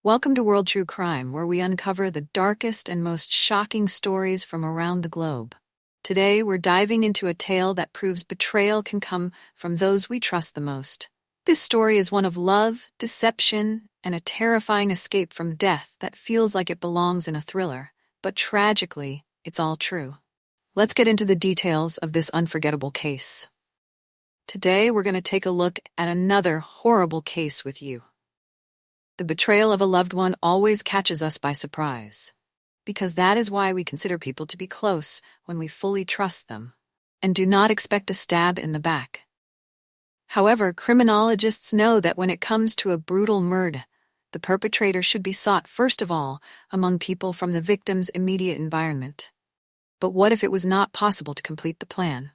Welcome to World True Crime, where we uncover the darkest and most shocking stories from around the globe. Today, we're diving into a tale that proves betrayal can come from those we trust the most. This story is one of love, deception, and a terrifying escape from death that feels like it belongs in a thriller, but tragically, it's all true. Let's get into the details of this unforgettable case. Today, we're going to take a look at another horrible case with you. The betrayal of a loved one always catches us by surprise, because that is why we consider people to be close when we fully trust them, and do not expect a stab in the back. However, criminologists know that when it comes to a brutal murder, the perpetrator should be sought first of all among people from the victim's immediate environment. But what if it was not possible to complete the plan?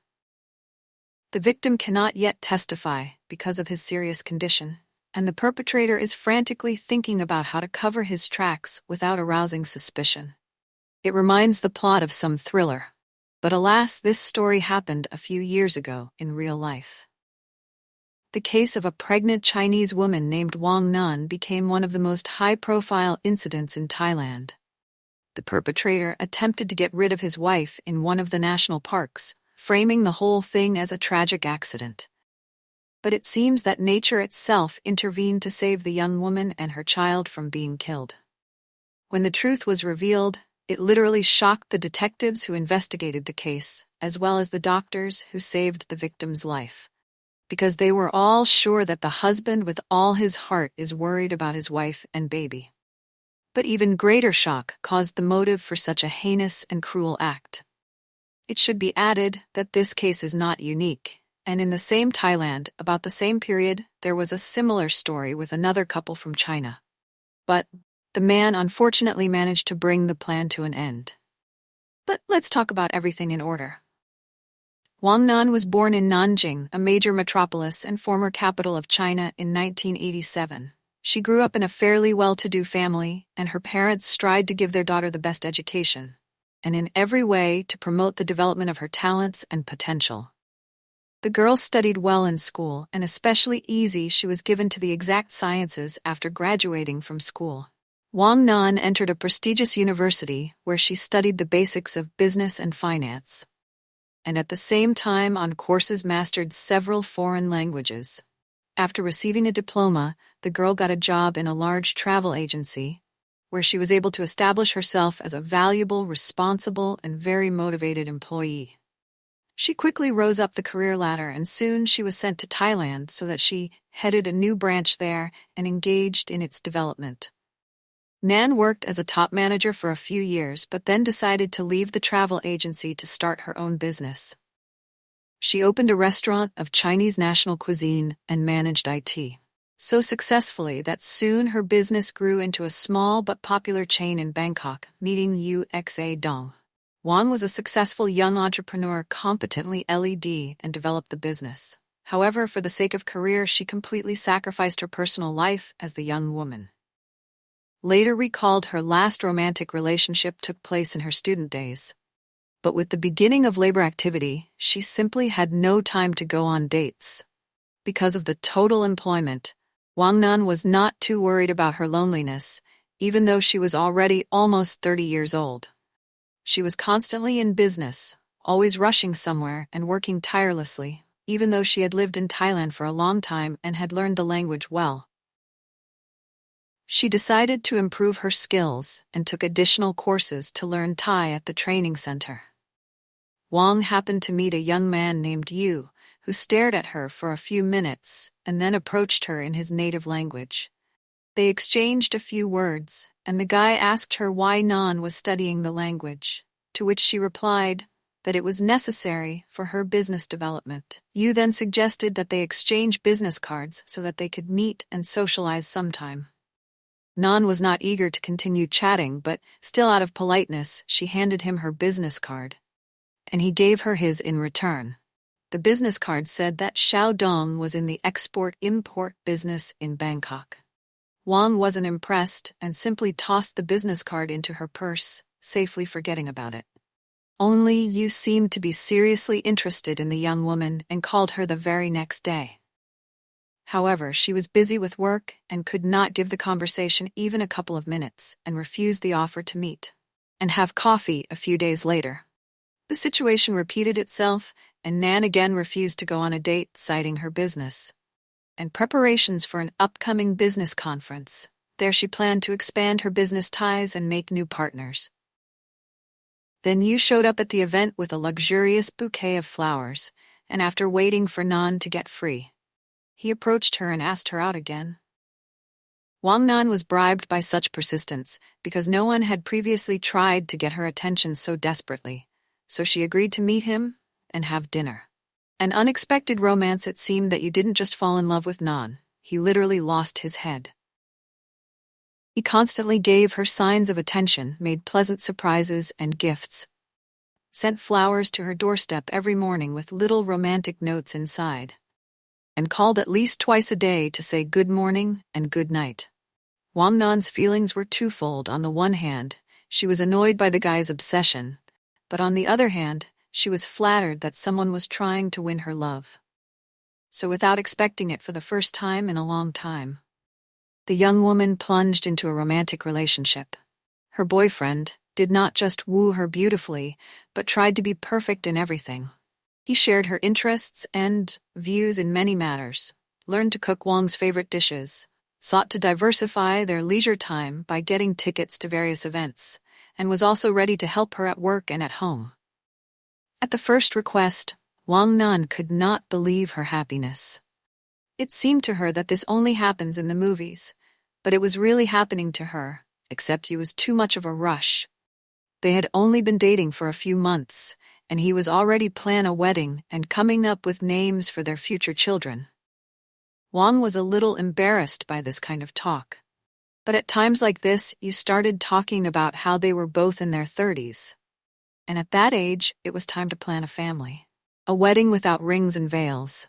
The victim cannot yet testify because of his serious condition, and the perpetrator is frantically thinking about how to cover his tracks without arousing suspicion. It reminds the plot of some thriller, but alas, this story happened a few years ago in real life. The case of a pregnant Chinese woman named Wang Nan became one of the most high-profile incidents in Thailand. The perpetrator attempted to get rid of his wife in one of the national parks, framing the whole thing as a tragic accident. But it seems that nature itself intervened to save the young woman and her child from being killed. When the truth was revealed, it literally shocked the detectives who investigated the case, as well as the doctors who saved the victim's life, because they were all sure that the husband with all his heart is worried about his wife and baby. But even greater shock caused the motive for such a heinous and cruel act. It should be added that this case is not unique. And in the same Thailand, about the same period, there was a similar story with another couple from China. But the man unfortunately managed to bring the plan to an end. But let's talk about everything in order. Wang Nan was born in Nanjing, a major metropolis and former capital of China, in 1987. She grew up in a fairly well-to-do family, and her parents strived to give their daughter the best education, and in every way to promote the development of her talents and potential. The girl studied well in school, and especially easy she was given to the exact sciences after graduating from school. Wang Nan entered a prestigious university where she studied the basics of business and finance, and at the same time on courses mastered several foreign languages. After receiving a diploma, the girl got a job in a large travel agency, where she was able to establish herself as a valuable, responsible, and very motivated employee. She quickly rose up the career ladder, and soon she was sent to Thailand so that she headed a new branch there and engaged in its development. Nan worked as a top manager for a few years, but then decided to leave the travel agency to start her own business. She opened a restaurant of Chinese national cuisine and managed IT so successfully that soon her business grew into a small but popular chain in Bangkok, meeting Uxa Dong. Wang was a successful young entrepreneur, competently led and developed the business. However, for the sake of career, she completely sacrificed her personal life as the young woman. Later recalled her last romantic relationship took place in her student days. But with the beginning of labor activity, she simply had no time to go on dates. Because of the total employment, Wang Nan was not too worried about her loneliness, even though she was already almost 30 years old. She was constantly in business, always rushing somewhere and working tirelessly, even though she had lived in Thailand for a long time and had learned the language well. She decided to improve her skills and took additional courses to learn Thai at the training center. Wang happened to meet a young man named Yu, who stared at her for a few minutes and then approached her in his native language. They exchanged a few words, and the guy asked her why Nan was studying the language, to which she replied that it was necessary for her business development. Yu then suggested that they exchange business cards so that they could meet and socialize sometime. Nan was not eager to continue chatting, but still out of politeness, she handed him her business card, and he gave her his in return. The business card said that Xiao Dong was in the export-import business in Bangkok. Wang wasn't impressed and simply tossed the business card into her purse, safely forgetting about it. Only Yu seemed to be seriously interested in the young woman and called her the very next day. However, she was busy with work and could not give the conversation even a couple of minutes and refused the offer to meet and have coffee a few days later. The situation repeated itself, and Nan again refused to go on a date, citing her business and preparations for an upcoming business conference. There she planned to expand her business ties and make new partners. Then Yu showed up at the event with a luxurious bouquet of flowers, and after waiting for Nan to get free, he approached her and asked her out again. Wang Nan was bribed by such persistence because no one had previously tried to get her attention so desperately, so she agreed to meet him and have dinner. An unexpected romance. It seemed that Yu didn't just fall in love with Nan, he literally lost his head. He constantly gave her signs of attention, made pleasant surprises and gifts, sent flowers to her doorstep every morning with little romantic notes inside, and called at least twice a day to say good morning and good night. Wang Nan's feelings were twofold. On the one hand, she was annoyed by the guy's obsession, but on the other hand, she was flattered that someone was trying to win her love. So without expecting it for the first time in a long time, the young woman plunged into a romantic relationship. Her boyfriend did not just woo her beautifully, but tried to be perfect in everything. He shared her interests and views in many matters, learned to cook Wang's favorite dishes, sought to diversify their leisure time by getting tickets to various events, and was also ready to help her at work and at home. At the first request, Wang Nan could not believe her happiness. It seemed to her that this only happens in the movies, but it was really happening to her, except he was too much of a rush. They had only been dating for a few months, and he was already planning a wedding and coming up with names for their future children. Wang was a little embarrassed by this kind of talk. But at times like this, you started talking about how they were both in their 30s. And at that age, it was time to plan a family. A wedding without rings and veils.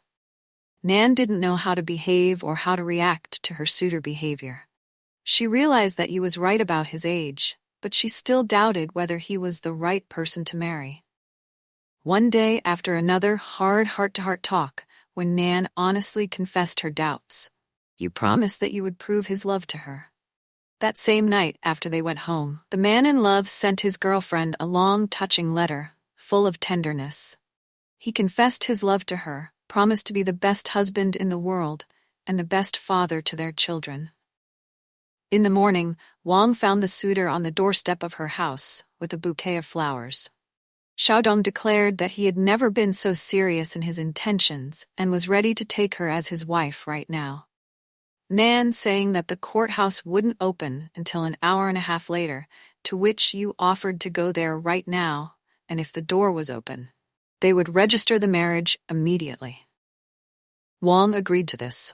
Nan didn't know how to behave or how to react to her suitor behavior. She realized that he was right about his age, but she still doubted whether he was the right person to marry. One day, after another hard heart-to-heart talk, when Nan honestly confessed her doubts, "You promised that you would prove his love to her." That same night, after they went home, the man in love sent his girlfriend a long, touching letter, full of tenderness. He confessed his love to her, promised to be the best husband in the world, and the best father to their children. In the morning, Wang found the suitor on the doorstep of her house, with a bouquet of flowers. Xiaodong declared that he had never been so serious in his intentions and was ready to take her as his wife right now. Nan saying that the courthouse wouldn't open until an hour and a half later, to which Yu offered to go there right now, and if the door was open, they would register the marriage immediately. Wang agreed to this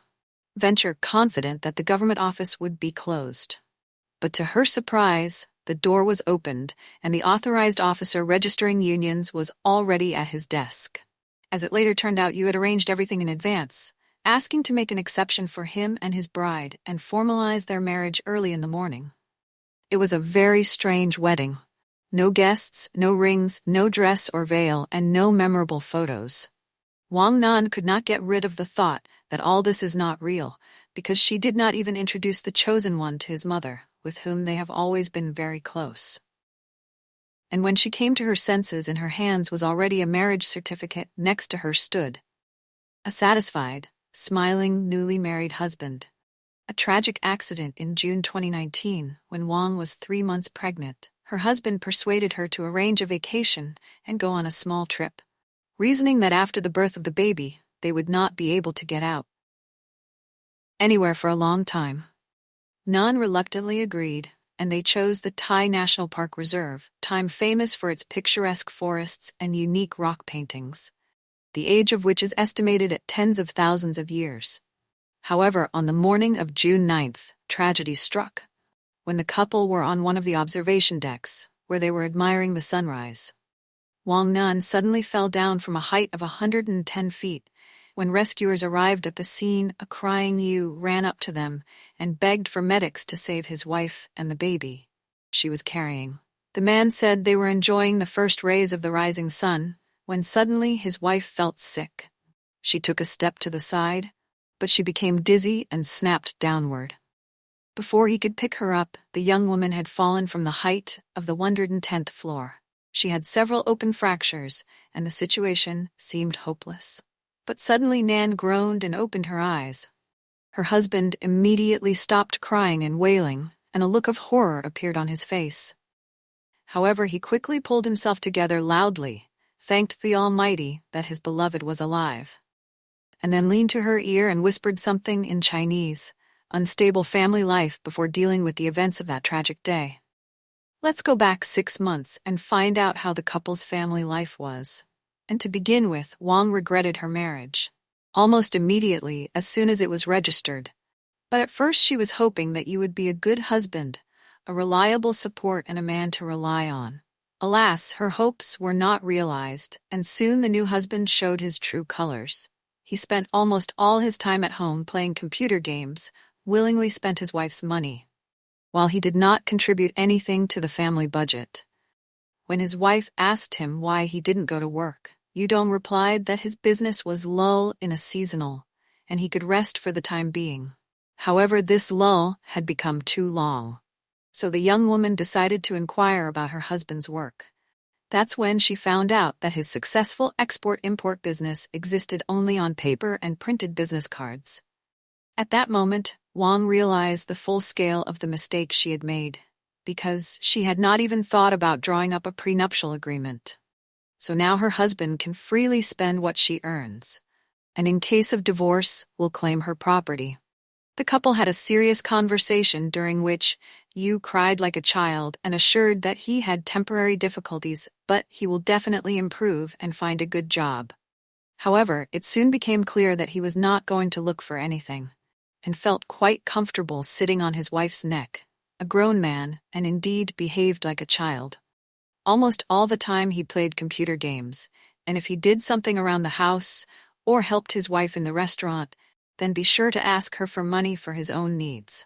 venture, confident that the government office would be closed. But to her surprise, the door was opened, and the authorized officer registering unions was already at his desk. As it later turned out, Yu had arranged everything in advance, asking to make an exception for him and his bride and formalize their marriage early in the morning. It was a very strange wedding. No guests, no rings, no dress or veil, and no memorable photos. Wang Nan could not get rid of the thought that all this is not real, because she did not even introduce the chosen one to his mother, with whom they have always been very close. And when she came to her senses, in her hands was already a marriage certificate. Next to her stood a satisfied, smiling, newly married husband. A tragic accident in June 2019, when Wang was 3 months pregnant. Her husband persuaded her to arrange a vacation and go on a small trip, reasoning that after the birth of the baby, they would not be able to get out anywhere for a long time. Nan reluctantly agreed, and they chose the Thai National Park Reserve, time famous for its picturesque forests and unique rock paintings, the age of which is estimated at tens of thousands of years. However, on the morning of June 9th, tragedy struck, when the couple were on one of the observation decks, where they were admiring the sunrise. Wang Nan suddenly fell down from a height of 110 feet. When rescuers arrived at the scene, a crying Yu ran up to them and begged for medics to save his wife and the baby she was carrying. The man said they were enjoying the first rays of the rising sun, when suddenly his wife felt sick. She took a step to the side, but she became dizzy and snapped downward. Before he could pick her up, the young woman had fallen from the height of the 110th floor. She had several open fractures, and the situation seemed hopeless. But suddenly Nan groaned and opened her eyes. Her husband immediately stopped crying and wailing, and a look of horror appeared on his face. However, he quickly pulled himself together loudly, thanked the Almighty that his beloved was alive, and then leaned to her ear and whispered something in Chinese, unstable family life before dealing with the events of that tragic day. Let's go back 6 months and find out how the couple's family life was. And to begin with, Wang regretted her marriage almost immediately as soon as it was registered. But at first she was hoping that you would be a good husband, a reliable support and a man to rely on. Alas, her hopes were not realized, and soon the new husband showed his true colors. He spent almost all his time at home playing computer games, willingly spent his wife's money, while he did not contribute anything to the family budget. When his wife asked him why he didn't go to work, Yudong replied that his business was lull in a seasonal, and he could rest for the time being. However, this lull had become too long, so the young woman decided to inquire about her husband's work. That's when she found out that his successful export-import business existed only on paper and printed business cards. At that moment, Wang realized the full scale of the mistake she had made, because she had not even thought about drawing up a prenuptial agreement. So now her husband can freely spend what she earns, and in case of divorce, will claim her property. The couple had a serious conversation during which Yu cried like a child and assured that he had temporary difficulties, but he will definitely improve and find a good job. However, it soon became clear that he was not going to look for anything, and felt quite comfortable sitting on his wife's neck, a grown man, and indeed behaved like a child. Almost all the time he played computer games, and if he did something around the house or helped his wife in the restaurant, then be sure to ask her for money for his own needs.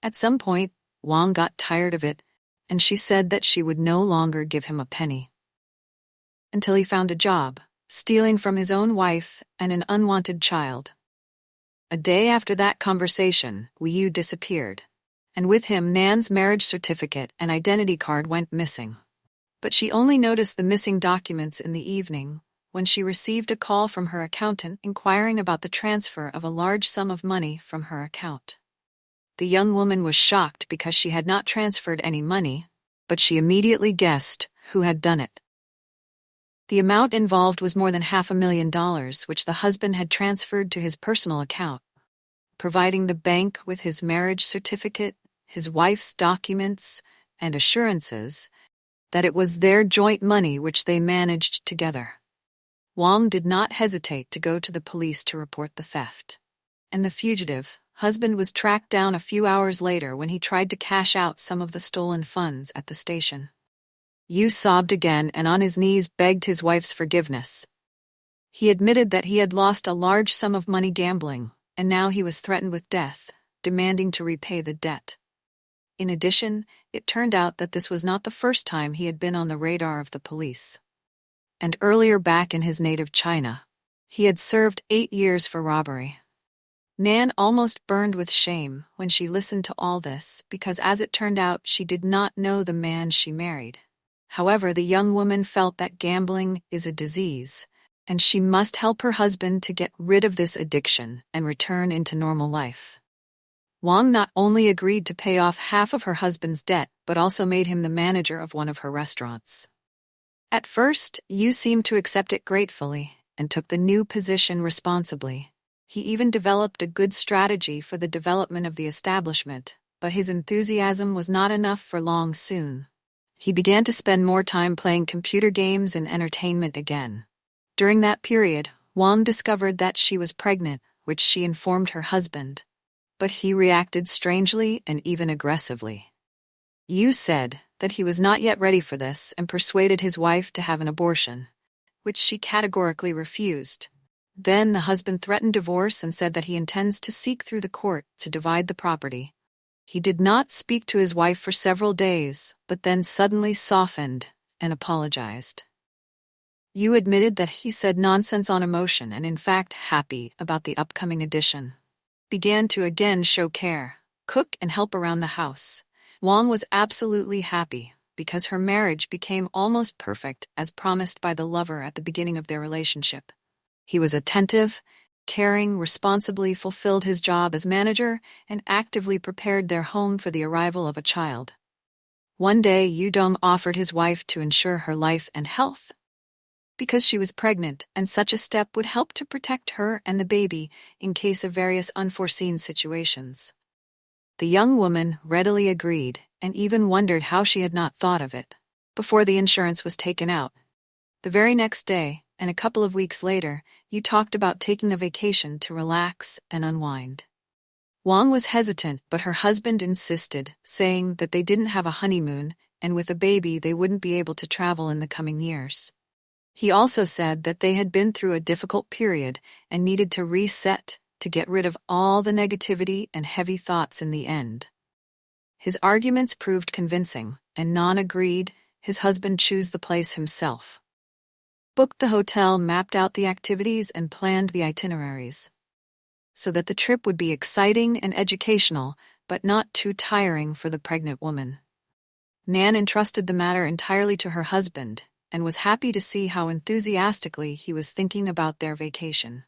At some point, Wang got tired of it, and she said that she would no longer give him a penny. Until he found a job, stealing from his own wife and an unwanted child. A day after that conversation, Yu disappeared, and with him Nan's marriage certificate and identity card went missing. But she only noticed the missing documents in the evening, when she received a call from her accountant inquiring about the transfer of a large sum of money from her account. The young woman was shocked because she had not transferred any money, but she immediately guessed who had done it. The amount involved was more than $500,000, which the husband had transferred to his personal account, providing the bank with his marriage certificate, his wife's documents, and assurances that it was their joint money which they managed together. Wang did not hesitate to go to the police to report the theft, and the fugitive husband was tracked down a few hours later when he tried to cash out some of the stolen funds at the station. Yu sobbed again and on his knees begged his wife's forgiveness. He admitted that he had lost a large sum of money gambling, and now he was threatened with death, demanding to repay the debt. In addition, it turned out that this was not the first time he had been on the radar of the police. And earlier back in his native China, he had served 8 years for robbery. Nan almost burned with shame when she listened to all this because, as it turned out, she did not know the man she married. However, the young woman felt that gambling is a disease, and she must help her husband to get rid of this addiction and return into normal life. Wang not only agreed to pay off half of her husband's debt, but also made him the manager of one of her restaurants. At first, Yu seemed to accept it gratefully and took the new position responsibly. He even developed a good strategy for the development of the establishment, but his enthusiasm was not enough for long soon. He began to spend more time playing computer games and entertainment again. During that period, Wang discovered that she was pregnant, which she informed her husband. But he reacted strangely and even aggressively. Yu said that he was not yet ready for this and persuaded his wife to have an abortion, which she categorically refused. Then the husband threatened divorce and said that he intends to seek through the court to divide the property. He did not speak to his wife for several days, but then suddenly softened and apologized. Yu admitted that he said nonsense on emotion and in fact happy about the upcoming edition. Began to again show care, cook and help around the house. Wang was absolutely happy because her marriage became almost perfect as promised by the lover at the beginning of their relationship. He was attentive, caring, responsibly fulfilled his job as manager, and actively prepared their home for the arrival of a child. One day, Yudong offered his wife to ensure her life and health because she was pregnant, and such a step would help to protect her and the baby in case of various unforeseen situations. The young woman readily agreed and even wondered how she had not thought of it before the insurance was taken out. The very next day, and a couple of weeks later, Yu talked about taking a vacation to relax and unwind. Wang was hesitant, but her husband insisted, saying that they didn't have a honeymoon, and with a baby they wouldn't be able to travel in the coming years. He also said that they had been through a difficult period and needed to reset to get rid of all the negativity and heavy thoughts in the end. His arguments proved convincing, and Nan agreed his husband choose the place himself. Booked the hotel, mapped out the activities, and planned the itineraries so that the trip would be exciting and educational, but not too tiring for the pregnant woman. Nan entrusted the matter entirely to her husband and was happy to see how enthusiastically he was thinking about their vacation.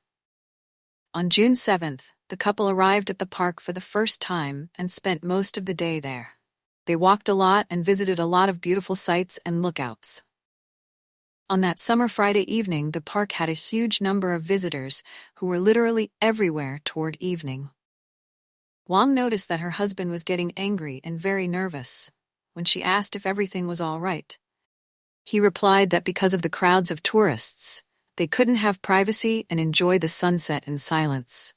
On June 7th, the couple arrived at the park for the first time and spent most of the day there. They walked a lot and visited a lot of beautiful sights and lookouts. On that summer Friday evening, the park had a huge number of visitors who were literally everywhere toward evening. Wang noticed that her husband was getting angry and very nervous when she asked if everything was all right. He replied that because of the crowds of tourists, they couldn't have privacy and enjoy the sunset in silence.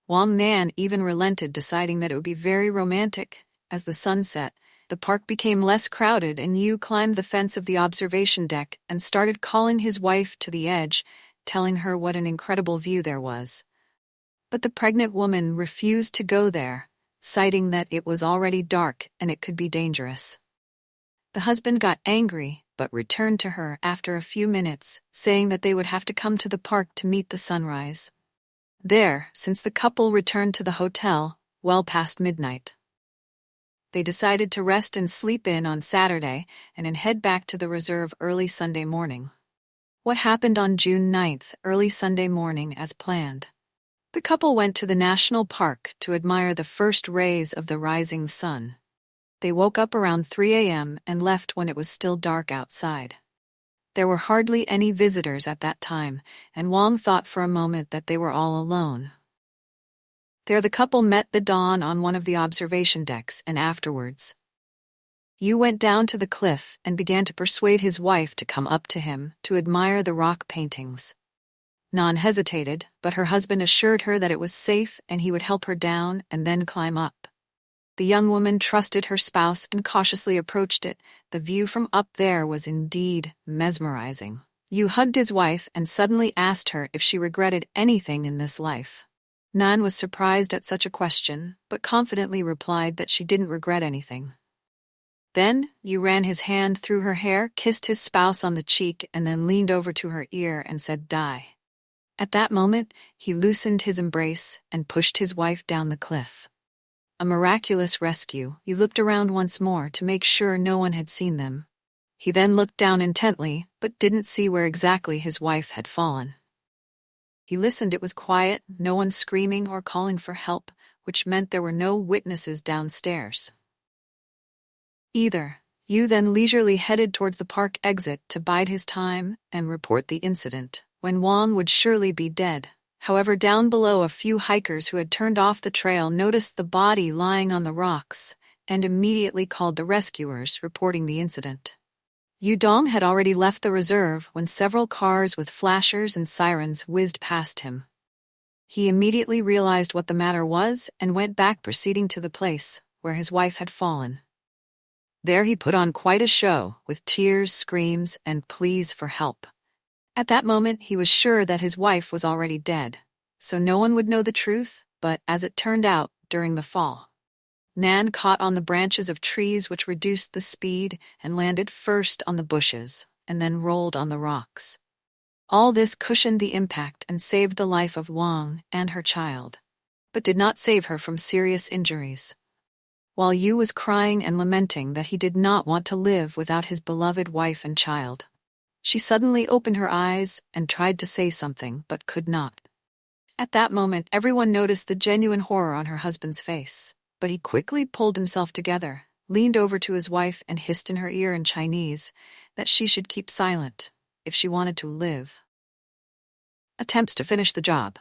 Wang Nan even relented, deciding that it would be very romantic. As the sun set, the park became less crowded and Yu climbed the fence of the observation deck and started calling his wife to the edge, telling her what an incredible view there was. But the pregnant woman refused to go there, citing that it was already dark and it could be dangerous. The husband got angry, but returned to her after a few minutes, saying that they would have to come to the park to meet the sunrise. There, since the couple returned to the hotel well past midnight, they decided to rest and sleep in on Saturday and then head back to the reserve early Sunday morning. What happened on June 9th, early Sunday morning as planned? The couple went to the national park to admire the first rays of the rising sun. They woke up around 3 a.m. and left when it was still dark outside. There were hardly any visitors at that time, and Wang thought for a moment that they were all alone. There the couple met the dawn on one of the observation decks, and afterwards, Yu went down to the cliff and began to persuade his wife to come up to him to admire the rock paintings. Nan hesitated, but her husband assured her that it was safe and he would help her down and then climb up. The young woman trusted her spouse and cautiously approached it. The view from up there was indeed mesmerizing. Yu hugged his wife and suddenly asked her if she regretted anything in this life. Nan was surprised at such a question, but confidently replied that she didn't regret anything. Then, Yu ran his hand through her hair, kissed his spouse on the cheek, and then leaned over to her ear and said, "Die." At that moment, he loosened his embrace and pushed his wife down the cliff. A miraculous rescue. He looked around once more to make sure no one had seen them. He then looked down intently, but didn't see where exactly his wife had fallen. He listened. It was quiet, no one screaming or calling for help, which meant there were no witnesses downstairs either. Yu then leisurely headed towards the park exit to bide his time and report the incident, when Wang would surely be dead. However, down below, a few hikers who had turned off the trail noticed the body lying on the rocks and immediately called the rescuers, reporting the incident. Yudong had already left the reserve when several cars with flashers and sirens whizzed past him. He immediately realized what the matter was and went back, proceeding to the place where his wife had fallen. There he put on quite a show, with tears, screams, and pleas for help. At that moment he was sure that his wife was already dead, so no one would know the truth, but as it turned out, during the fall, Nan caught on the branches of trees, which reduced the speed and landed first on the bushes and then rolled on the rocks. All this cushioned the impact and saved the life of Wang and her child, but did not save her from serious injuries. While Yu was crying and lamenting that he did not want to live without his beloved wife and child, she suddenly opened her eyes and tried to say something but could not. At that moment, everyone noticed the genuine horror on her husband's face, but he quickly pulled himself together, leaned over to his wife and hissed in her ear in Chinese that she should keep silent if she wanted to live. Attempts to finish the job.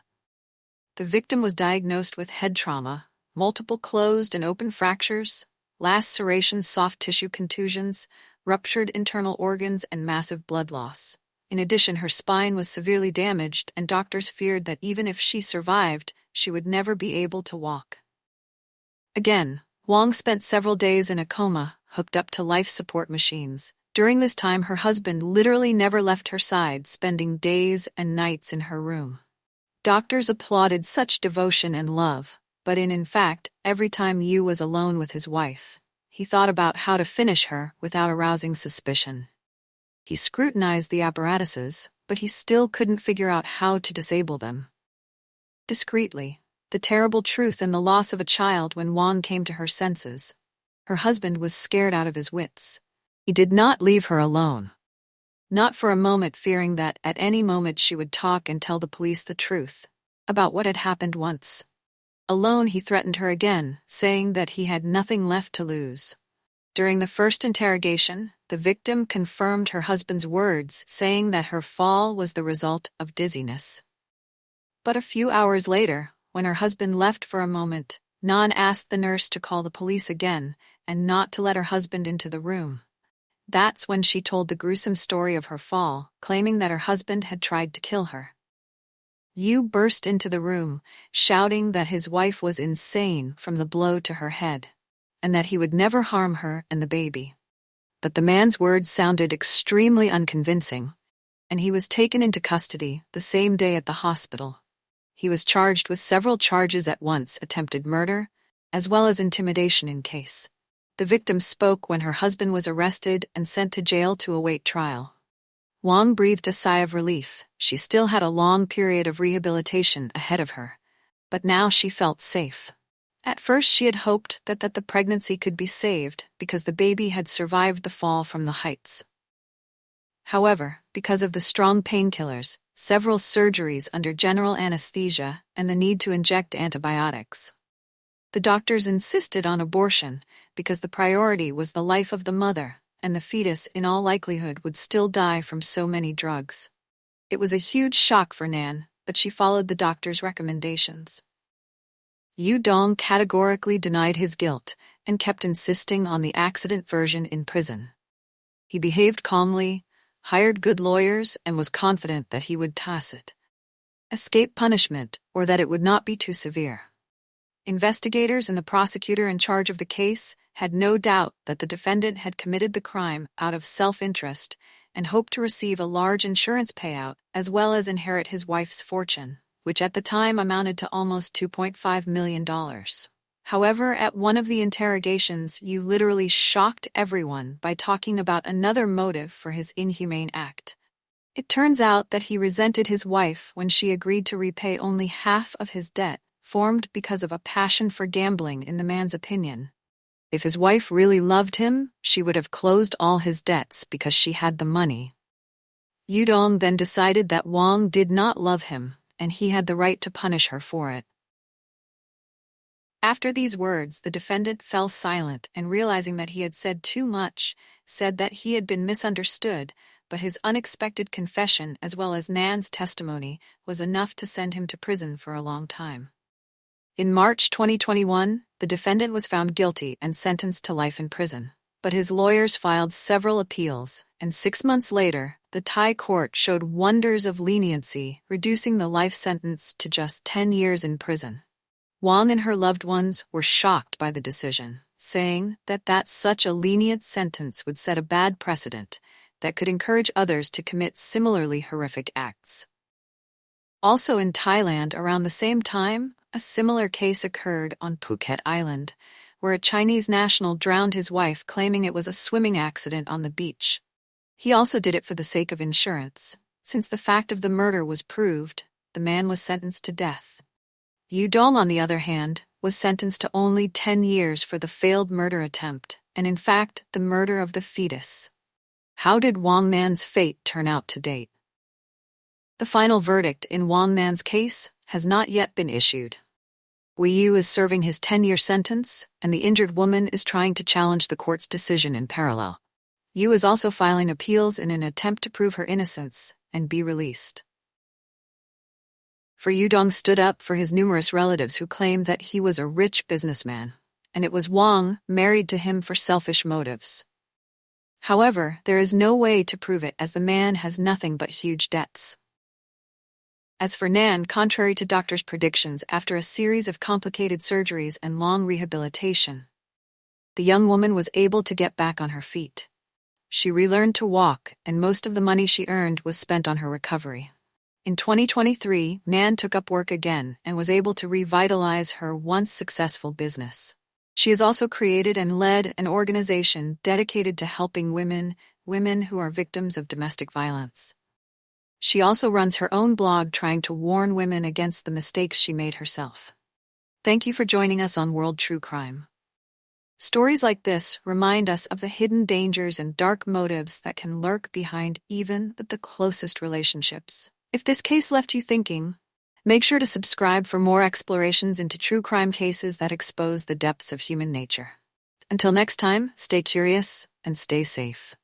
The victim was diagnosed with head trauma, multiple closed and open fractures, lacerations, soft tissue contusions, ruptured internal organs, and massive blood loss. In addition, her spine was severely damaged, and doctors feared that even if she survived, she would never be able to walk. Again, Wang spent several days in a coma, hooked up to life support machines. During this time, her husband literally never left her side, spending days and nights in her room. Doctors applauded such devotion and love, but in fact, every time Yu was alone with his wife, he thought about how to finish her without arousing suspicion. He scrutinized the apparatuses, but he still couldn't figure out how to disable them. Discreetly, the terrible truth and the loss of a child when Wang came to her senses. Her husband was scared out of his wits. He did not leave her alone. Not for a moment, fearing that at any moment she would talk and tell the police the truth about what had happened once. Alone, he threatened her again, saying that he had nothing left to lose. During the first interrogation, the victim confirmed her husband's words, saying that her fall was the result of dizziness. But a few hours later, when her husband left for a moment, Nan asked the nurse to call the police again and not to let her husband into the room. That's when she told the gruesome story of her fall, claiming that her husband had tried to kill her. Yu burst into the room, shouting that his wife was insane from the blow to her head, and that he would never harm her and the baby. But the man's words sounded extremely unconvincing, and he was taken into custody the same day at the hospital. He was charged with several charges at once: attempted murder, as well as intimidation in case. The victim spoke when her husband was arrested and sent to jail to await trial. Wang breathed a sigh of relief. She still had a long period of rehabilitation ahead of her, but now she felt safe. At first she had hoped that the pregnancy could be saved because the baby had survived the fall from the heights. However, because of the strong painkillers, several surgeries under general anesthesia, and the need to inject antibiotics, the doctors insisted on abortion because the priority was the life of the mother, and the fetus in all likelihood would still die from so many drugs. It was a huge shock for Nan, but she followed the doctor's recommendations. Yu Dong categorically denied his guilt and kept insisting on the accident version in prison. He behaved calmly, hired good lawyers, and was confident that he would escape punishment, or that it would not be too severe. Investigators and the prosecutor in charge of the case had no doubt that the defendant had committed the crime out of self-interest and hoped to receive a large insurance payout as well as inherit his wife's fortune, which at the time amounted to almost $2.5 million. However, at one of the interrogations, Yu literally shocked everyone by talking about another motive for his inhumane act. It turns out that he resented his wife when she agreed to repay only half of his debt, formed because of a passion for gambling. In the man's opinion, if his wife really loved him, she would have closed all his debts because she had the money. Yu Dong then decided that Wang did not love him, and he had the right to punish her for it. After these words, the defendant fell silent and, realizing that he had said too much, said that he had been misunderstood, but his unexpected confession as well as Nan's testimony was enough to send him to prison for a long time. In March 2021, the defendant was found guilty and sentenced to life in prison, but his lawyers filed several appeals, and 6 months later, the Thai court showed wonders of leniency, reducing the life sentence to just 10 years in prison. Wang and her loved ones were shocked by the decision, saying that such a lenient sentence would set a bad precedent that could encourage others to commit similarly horrific acts. Also in Thailand around the same time, a similar case occurred on Phuket Island, where a Chinese national drowned his wife, claiming it was a swimming accident on the beach. He also did it for the sake of insurance, Since the fact of the murder was proved, the man was sentenced to death. Yu Dong, on the other hand, was sentenced to only 10 years for the failed murder attempt, and in fact, the murder of the fetus. How did Wang Nan's fate turn out to date? The final verdict in Wang Nan's case has not yet been issued. Wei Yu is serving his 10-year sentence, and the injured woman is trying to challenge the court's decision in parallel. Yu is also filing appeals in an attempt to prove her innocence and be released. For Yu Dong stood up for his numerous relatives who claimed that he was a rich businessman, and it was Wang married to him for selfish motives. However, there is no way to prove it as the man has nothing but huge debts. As for Nan, contrary to doctors' predictions after a series of complicated surgeries and long rehabilitation, the young woman was able to get back on her feet. She relearned to walk, and most of the money she earned was spent on her recovery. In 2023, Nan took up work again and was able to revitalize her once successful business. She has also created and led an organization dedicated to helping women who are victims of domestic violence. She also runs her own blog trying to warn women against the mistakes she made herself. Thank you for joining us on World True Crime. Stories like this remind us of the hidden dangers and dark motives that can lurk behind even the closest relationships. If this case left you thinking, make sure to subscribe for more explorations into true crime cases that expose the depths of human nature. Until next time, stay curious and stay safe.